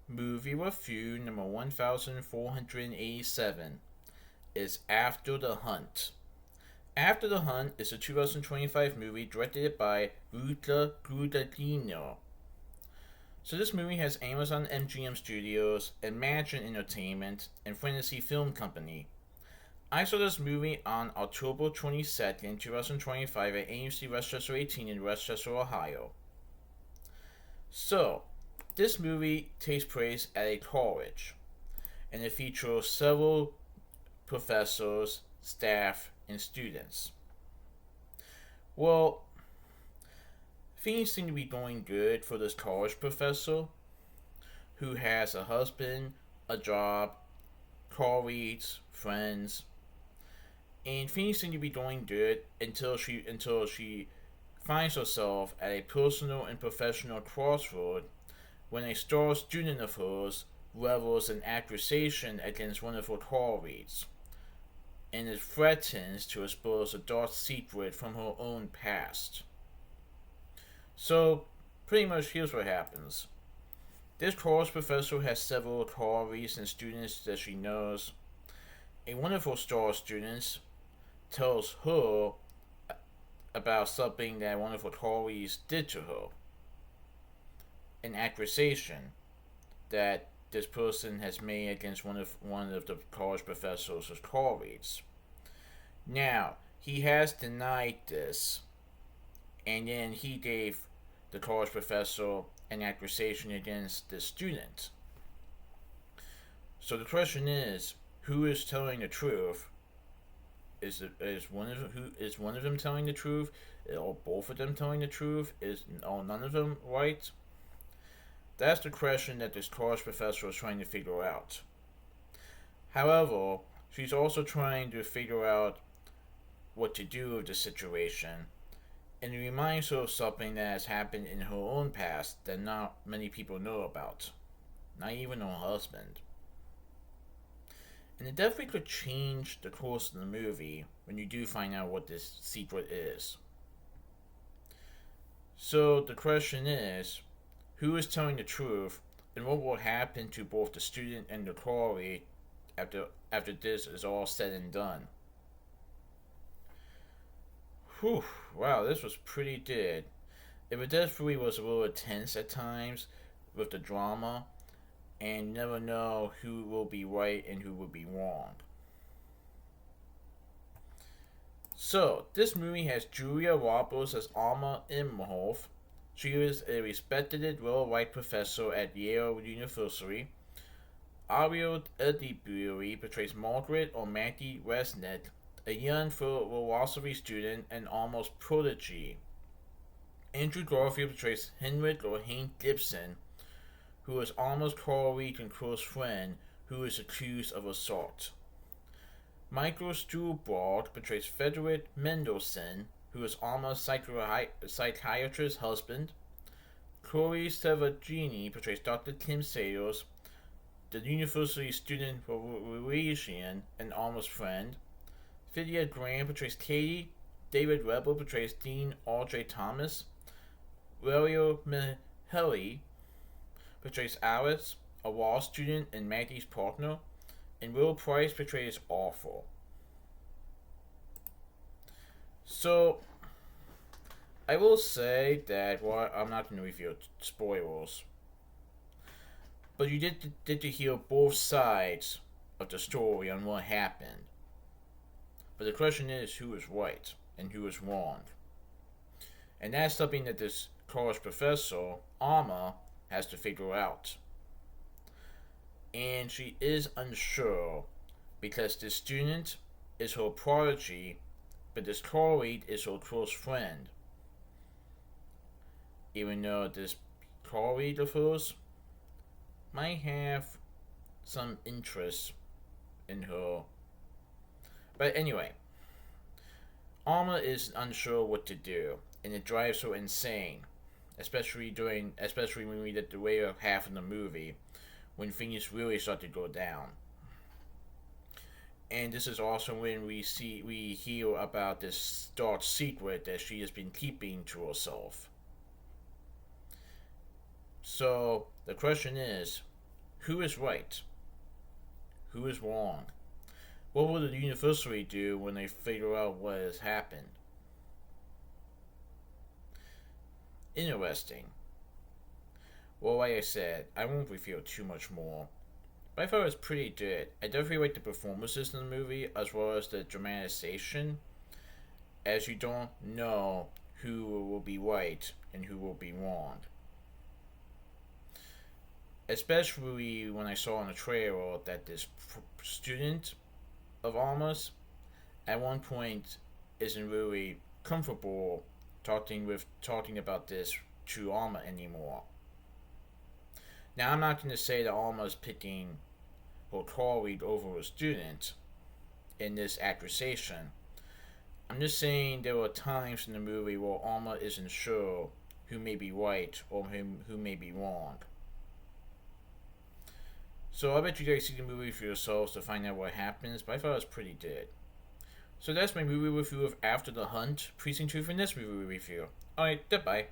Movie review number 1487 is After the Hunt. After the Hunt is a 2025 movie directed by Luca Guadagnino. So this movie has Amazon MGM Studios, Imagine Entertainment, and Fantasy Film Company. I saw this movie on October 22nd, 2025 at AMC Westchester 18 in Westchester, Ohio. So, this movie takes place at a college, and it features several professors, staff, and students. Well, things seem to be going good for this college professor, who has a husband, a job, colleagues, friends, and things seem to be going good until she finds herself at a personal and professional crossroad when a star student of hers levels an accusation against one of her colleagues, and it threatens to expose a dark secret from her own past. So, pretty much here's what happens. This college professor has several colleagues and students that she knows, and one of her star students tells her about something that one of her colleagues did to her. An accusation that this person has made against one of the college professor's colleagues. Now, he has denied this, and then he gave the college professor an accusation against the student. So the question is, who is telling the truth? Is one of them telling the truth? Are both of them telling the truth? Are none of them right? That's the question that this college professor is trying to figure out. However, she's also trying to figure out what to do with the situation, and it reminds her of something that has happened in her own past that not many people know about, not even her husband. And it definitely could change the course of the movie when you do find out what this secret is. So the question is, who is telling the truth, and what will happen to both the student and the colleague after this is all said and done? Whew, wow, this was pretty good. It definitely was a little tense at times with the drama, and you never know who will be right and who will be wrong. So, this movie has Julia Roberts as Alma Imhoff. She is a respected, well-liked professor at Yale University. Ariel Edebiri portrays Margaret or Maggie Resnick, a young philosophy student and almost prodigy. Andrew Garfield portrays Henrik or Hank Gibson, who is Alma's colleague and close friend who is accused of assault. Michael Stuhlbarg portrays Frederick Mendelssohn, who is Alma's psychiatrist husband. Corey Savagini portrays Dr. Tim Sayers, the university student relation and Alma's friend. Lydia Graham portrays Katie. David Rebel portrays Dean R.J. Thomas. Mario Mihaly portrays Alice, a law student and Maggie's partner. And Will Price portrays Arthur. So, I will say that, well, I'm not going to reveal spoilers, but you did to hear both sides of the story on what happened. But the question is, who is right and who is wrong? And that's something that this college professor, Alma, has to figure out. And she is unsure because this student is her prodigy, but this colleague is her close friend. Even though this colleague of hers might have some interest in her. But anyway, Alma is unsure what to do, and it drives her insane, especially when we get the later half of the movie, when things really start to go down. And this is also when we hear about this dark secret that she has been keeping to herself. So the question is, Who is right? Who is wrong? What will the university do when they figure out what has happened? Interesting. Well, like I said, I won't reveal too much more. But I thought it was pretty good. I definitely like the performances in the movie as well as the dramatization, as you don't know who will be right and who will be wrong. Especially when I saw in the trailer that this student of Alma's at one point isn't really comfortable talking about this to Alma anymore. Now I'm not going to say that Alma's picking her colleague over a student in this accusation. I'm just saying there are times in the movie where Alma isn't sure who may be right or who may be wrong. So I bet you guys see the movie for yourselves to find out what happens, but I thought it was pretty good. So that's my movie review of After the Hunt, Precinct 2 for this movie review. Alright, goodbye.